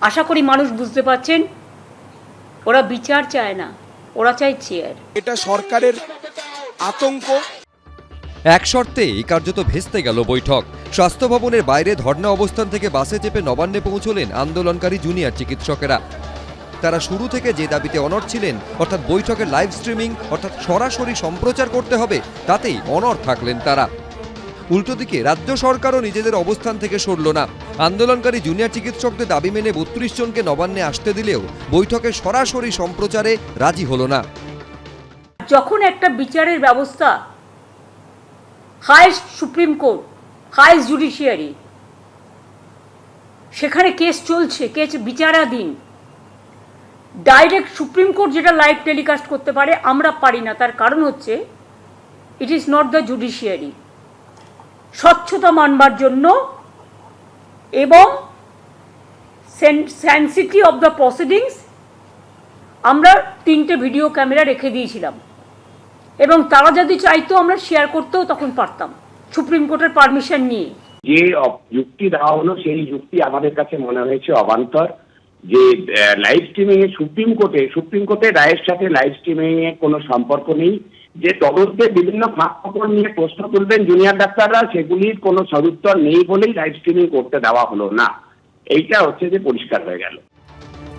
আশা করি মানুষ বুঝতে পারছেন, ওরা বিচার চায় না, ওরা চায় চেয়ার। এটা সরকারের আতঙ্ক। এক শর্তেই কার্যত ভেস্তে গেল বৈঠক। স্বাস্থ্য ভবনের বাইরে ধর্ণা অবস্থান থেকে বাসে চেপে নবান্নে পৌঁছলেন আন্দোলনকারী জুনিয়র চিকিৎসকেরা। তারা শুরু থেকে যে দাবিতে অনড় ছিলেন, অর্থাৎ বৈঠকের লাইভ স্ট্রিমিং অর্থাৎ সরাসরি সম্প্রচার করতে হবে, তাতেই অনড় থাকলেন তারা। উল্টো দিকে রাজ্য সরকারও নিজেদের অবস্থান থেকে সরল না। আন্দোলনকারী জুনিয়র চিকিৎসকদের দাবি মেনে ৩২ জনকে নবান্নে আসতে দিলেও বৈঠকের সরাসরি সম্প্রচারে রাজি হলো না। যখন একটা বিচারের ব্যবস্থা, highest supreme court, highest judiciary, সেখানে কেস চলছে, কেস বিচারাধীন, ডাইরেক্ট সুপ্রিম কোর্ট যেটা লাইভ টেলিকাস্ট করতে পারে, আমরা পারি না। তার কারণ হচ্ছে it is not the judiciary. স্বচ্ছতা মানবার জন্য এবং সেন্সিটিভ অফ দ্য প্রসিডিংস আমরা 3টে ভিডিও ক্যামেরা রেখে দিয়েছিলাম, এবং তারা যদি চাইতো আমরা শেয়ার করতেও তখন পারতাম, সুপ্রিম কোর্টের পারমিশন নিয়ে। যে যুক্তি দেওয়া হলো সেই যুক্তি আমাদের কাছে মনে হয়েছে অবান্তর। যে লাইভ স্ট্রিমিং এ সুপ্রিম কোর্টের রায়ের সাথে লাইভ স্ট্রিমিং এ কোনো সম্পর্ক নেই। যে তদন্তে বিভিন্ন ফাঁক নিয়ে প্রশ্ন তুলবেন জুনিয়র ডাক্তাররা, সেগুলির কোনো সদুত্তর নেই বলেই লাইভ স্ট্রিমিং করতে দেওয়া হলো না। এইটা হচ্ছে যে পরিষ্কার হয়ে গেল।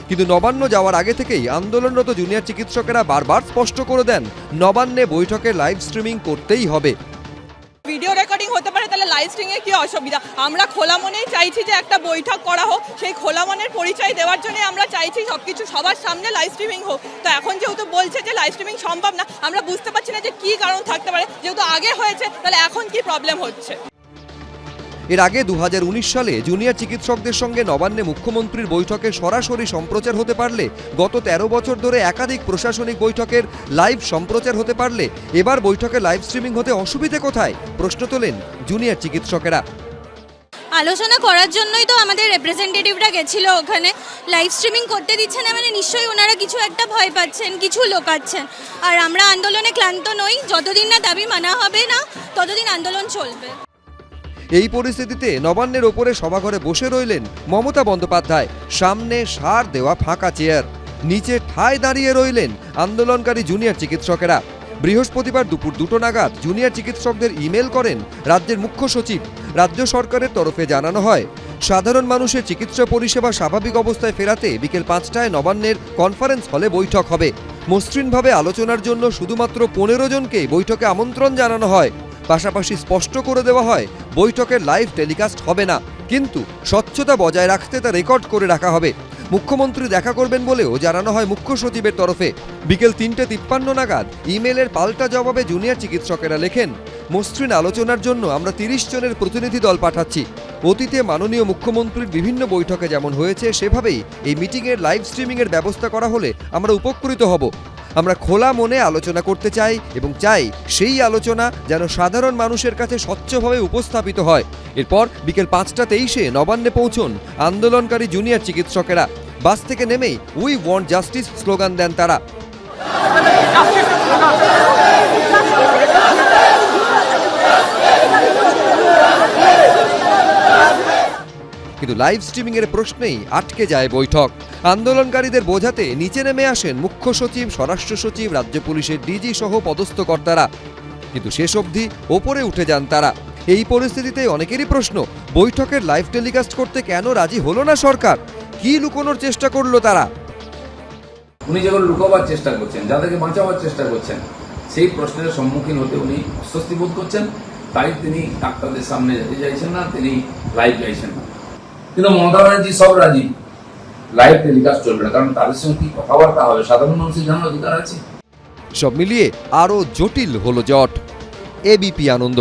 কিন্তু নবান্ন যাওয়ার আগে থেকেই আন্দোলনরত জুনিয়র চিকিৎসকেরা বারবার স্পষ্ট করে দেন, নবান্নে বৈঠকে লাইভ স্ট্রিমিং করতেই হবে। ভিডিও রেকর্ডিং হতে পারে, তাহলে লাইভ স্ট্রিমিং এ কি অসুবিধা? আমরা খোলা মনেই চাইছি যে একটা বৈঠক করা হোক, সেই খোলা মনের পরিচয় দেওয়ার জন্য আমরা চাইছি সবকিছু সবার সামনে লাইভ স্ট্রিমিং হোক। তো এখন যেহেতু বলছে যে লাইভ স্ট্রিমিং সম্ভব না, আমরা বুঝতে পারছি না যে কি কারণ থাকতে পারে। যেহেতু আগে হয়েছে, তাহলে এখন কি প্রবলেম হচ্ছে? এর আগে 2019 সালে জুনিয়র চিকিৎসকদের সঙ্গে নবান্নে মুখ্যমন্ত্রীর বৈঠকে সরাসরি সম্প্রচার হতে পারলে, গত 13 বছর ধরে একাধিক প্রশাসনিক বৈঠকের লাইভ সম্প্রচার হতে পারলে এবার বৈঠকে লাইভ স্ট্রিমিং হতে অসুবিধে কোথায়, প্রশ্ন তোলেন জুনিয়র চিকিৎসকেরা। আলোচনা করার জন্যই তো আমাদের রিপ্রেজেন্টেটিভরা গেছিল ওখানে। লাইভ স্ট্রিমিং করতে দিচ্ছে না মানে নিশ্চয়ই ওনারা কিছু একটা ভয় পাচ্ছেন, কিছু লোকাচ্ছেন। আর আমরা আন্দোলনে ক্লান্ত নই, যতদিন না দাবি মানা হবে না ততদিন আন্দোলন চলবে। এই পরিস্থিতিতে নবান্নের ওপরে সভাঘরে বসে রইলেন মমতা বন্দ্যোপাধ্যায়। সামনে সার দেওয়া ফাঁকা চেয়ার, নিচে ঠায় দাঁড়িয়ে রইলেন আন্দোলনকারী জুনিয়র চিকিৎসকেরা। বৃহস্পতিবার দুপুর 2টো নাগাদ জুনিয়র চিকিৎসকদের ইমেল করেন রাজ্যের মুখ্য সচিব। রাজ্য সরকারের তরফে জানানো হয়, সাধারণ মানুষের চিকিৎসা পরিষেবা স্বাভাবিক অবস্থায় ফেরাতে বিকেল 5টায় নবান্নের কনফারেন্স হলে বৈঠক হবে। মসৃণভাবে আলোচনার জন্য শুধুমাত্র 15 জনকে বৈঠকে আমন্ত্রণ জানানো হয়। পাশাপাশি স্পষ্ট করে দেওয়া হয়, বৈঠকের লাইভ টেলিকাস্ট হবে না, কিন্তু স্বচ্ছতা বজায় রাখতে তা রেকর্ড করে রাখা হবে। মুখ্যমন্ত্রী দেখা করবেন বলেও জানানো হয় মুখ্য সচিবের তরফে। বিকেল 3:53 নাগাদ ইমেলের পাল্টা জবাবে জুনিয়র চিকিৎসকেরা লেখেন, মসৃণ আলোচনার জন্য আমরা 30 জনের প্রতিনিধি দল পাঠাচ্ছি। অতীতে মাননীয় মুখ্যমন্ত্রীর বিভিন্ন বৈঠকে যেমন হয়েছে সেভাবেই এই মিটিংয়ের লাইভ স্ট্রিমিংয়ের ব্যবস্থা করা হলে আমরা উপকৃত হব। আমরা খোলা মনে আলোচনা করতে চাই এবং চাই সেই আলোচনা যেন সাধারণ মানুষের কাছে স্বচ্ছভাবে উপস্থাপিত হয়। এরপর বিকেল 5:23 নবান্নে পৌঁছন আন্দোলনকারী জুনিয়র চিকিৎসকেরা। বাস থেকে নেমেই উই ওয়ান্ট জাস্টিস স্লোগান দেন তারা। কিন্তু লাইভ স্ট্রিমিং এর প্রশ্নেই আটকে যায় বৈঠক। আন্দোলনকারীদের বোঝাতে নিচে নেমে আসেন মুখ্য সচিব, স্বরাষ্ট্র সচিব, রাজ্য পুলিশের ডিজি সহ পদস্থ কর্তারা, কিন্তু শেষ অবধি ওপরে উঠে যান তারা। এই পরিস্থিতিতে অনেকেরই প্রশ্ন, বৈঠকের লাইভ টেলিকাস্ট করতে কেন রাজি হলো না সরকার? কি লুকোনোর চেষ্টা করলো তারা? উনি যেগুলো লুকাবার চেষ্টা করছেন, যাদেরকে বাঁচাবার চেষ্টা করছেন, সেই প্রশ্নের সম্মুখীন হতে উনি অস্বস্তি বোধ করছেন। তাই তিনি ডাক্তারদের সামনে যেতে চাইছেন না, তিনি লাইভ চাইছেন না। কিন্তু মমতা ব্যানার্জি সব রাজি, লাইভ টেলিকাস্ট চলবে না, কারণ তাদের সঙ্গে কি কথাবার্তা হবে, সাধারণ মানুষের জানার অধিকার আছে। সব মিলিয়ে আরো জটিল হলো জট। এবিপি আনন্দ।